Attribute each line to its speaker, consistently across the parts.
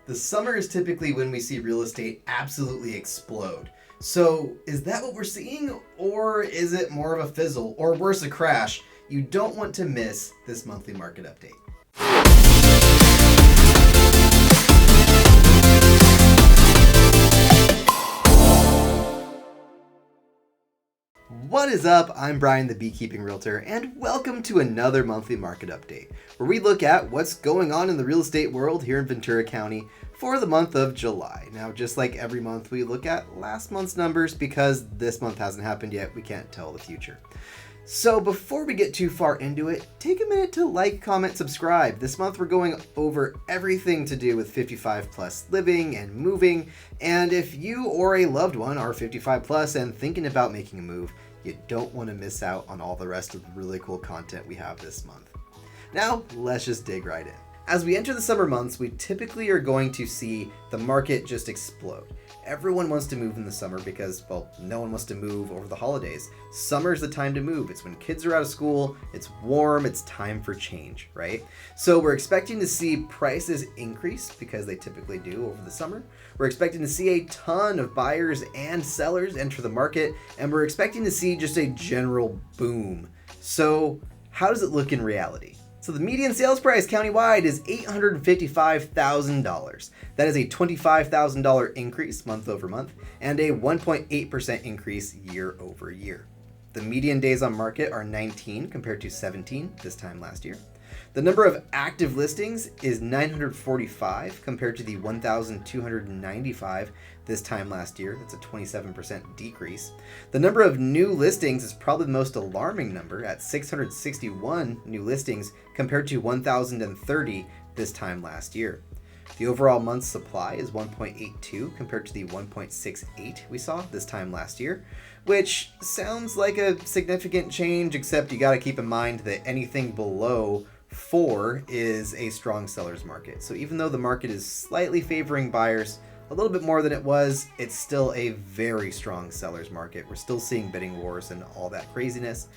Speaker 1: The summer is typically when we see real estate absolutely explode. So is that what we're seeing, or is it more of a fizzle, or worse, a crash? You don't want to miss this monthly market update. What is up? I'm Brian, the Beekeeping Realtor, and welcome to another monthly market update, where we look at what's going on in the real estate world here in Ventura County for the month of July. Now, just like every month, we look at last month's numbers because this month hasn't happened yet. We can't tell the future. So before we get too far into it, take a minute to like, comment, subscribe. This month we're going over everything to do with 55 plus living and moving. And if you or a loved one are 55 plus and thinking about making a move, you don't want to miss out on all the rest of the really cool content we have this month. Now, let's just dig right in. As we enter the summer months, we typically are going to see the market just explode. Everyone wants to move in the summer because, well, no one wants to move over the holidays. Summer is the time to move. It's when kids are out of school, it's warm, it's time for change, right? So we're expecting to see prices increase because they typically do over the summer. We're expecting to see a ton of buyers and sellers enter the market, and we're expecting to see just a general boom. So how does it look in reality? So the median sales price countywide is $855,000. That is a $25,000 increase month over month and a 1.8% increase year over year. The median days on market are 19 compared to 17 this time last year. The number of active listings is 945 compared to the 1,295 this time last year. That's a 27% decrease. The number of new listings is probably the most alarming number at 661 new listings compared to 1,030 this time last year. The overall month's supply is 1.82 compared to the 1.68 we saw this time last year, which sounds like a significant change, except you got to keep in mind that anything below 4 is a strong seller's market. So even though the market is slightly favoring buyers a little bit more than it was, it's still a very strong seller's market. We're still seeing bidding wars and all that craziness.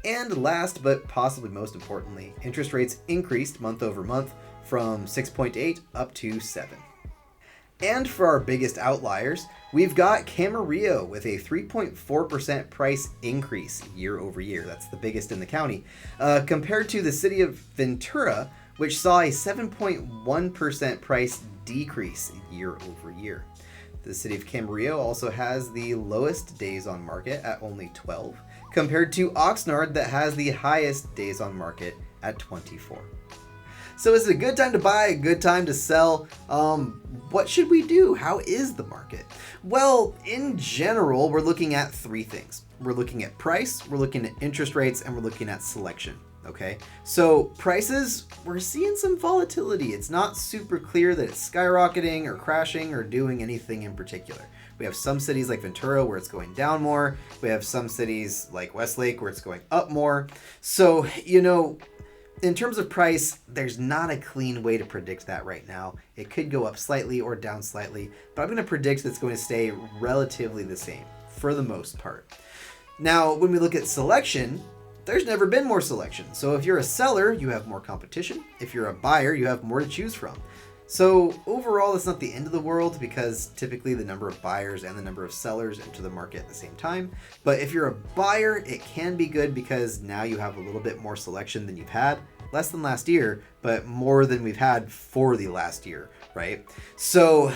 Speaker 1: And last, but possibly most importantly, interest rates increased month over month from 6.8 up to 7. And for our biggest outliers, we've got Camarillo with a 3.4% price increase year over year. That's the biggest in the county, compared to the city of Ventura, which saw a 7.1% price decrease year over year. The city of Camarillo also has the lowest days on market at only 12, compared to Oxnard that has the highest days on market at 24. So is it a good time to buy, a good time to sell? What should we do? How is the market? Well, in general, we're looking at 3 things. We're looking at price, we're looking at interest rates, and we're looking at selection. Okay, so prices, we're seeing some volatility. It's not super clear that it's skyrocketing or crashing or doing anything in particular. We have some cities like Ventura where it's going down more. We have some cities like Westlake where it's going up more. So, in terms of price, there's not a clean way to predict that right now. It could go up slightly or down slightly, but I'm going to predict that it's going to stay relatively the same for the most part. Now, when we look at selection, there's never been more selection. So if you're a seller, you have more competition. If you're a buyer, you have more to choose from. So overall, it's not the end of the world because typically the number of buyers and the number of sellers enter the market at the same time. But if you're a buyer, it can be good because now you have a little bit more selection than you've had. Less than last year, but more than we've had for the last year, right? So,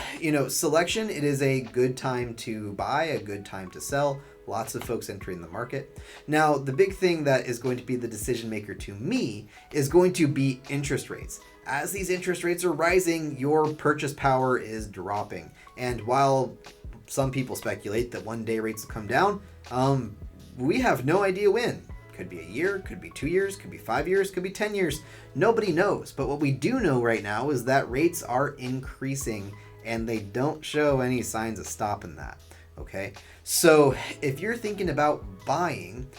Speaker 1: selection, it is a good time to buy, a good time to sell. Lots of folks entering the market. Now, the big thing that is going to be the decision maker to me is going to be interest rates. As these interest rates are rising, your purchase power is dropping. And while some people speculate that one day rates will come down, we have no idea when. Could be a year, could be 2 years, could be 5 years, could be 10 years. Nobody knows. But what we do know right now is that rates are increasing and they don't show any signs of stopping that. Okay, so if you're thinking about buying,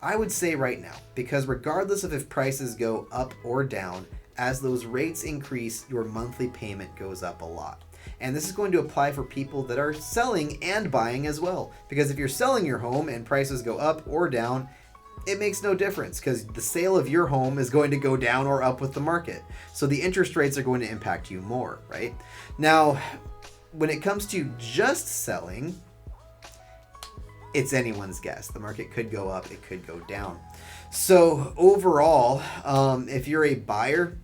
Speaker 1: I would say right now, because regardless of if prices go up or down, as those rates increase, your monthly payment goes up a lot. And this is going to apply for people that are selling and buying as well. Because if you're selling your home and prices go up or down, it makes no difference because the sale of your home is going to go down or up with the market. So the interest rates are going to impact you more, right? Now, when it comes to just selling, it's anyone's guess. The market could go up, it could go down. So overall, if you're a buyer,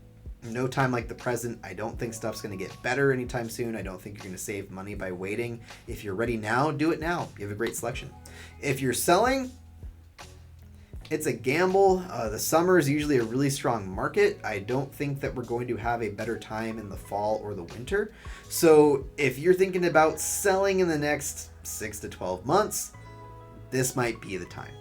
Speaker 1: no time like the present. I don't think stuff's going to get better anytime soon. I don't think you're going to save money by waiting. If you're ready now, do it now. You have a great selection. If you're selling, it's a gamble. The summer is usually a really strong market. I don't think that we're going to have a better time in the fall or the winter. So if you're thinking about selling in the next 6 to 12 months, this might be the time.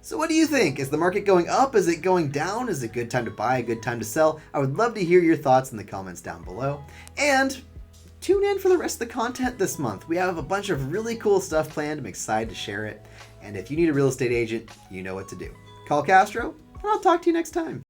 Speaker 1: So what do you think? Is the market going up? Is it going down? Is it a good time to buy, a good time to sell? I would love to hear your thoughts in the comments down below. And tune in for the rest of the content this month. We have a bunch of really cool stuff planned. I'm excited to share it. And if you need a real estate agent, you know what to do. Call Castro, and I'll talk to you next time.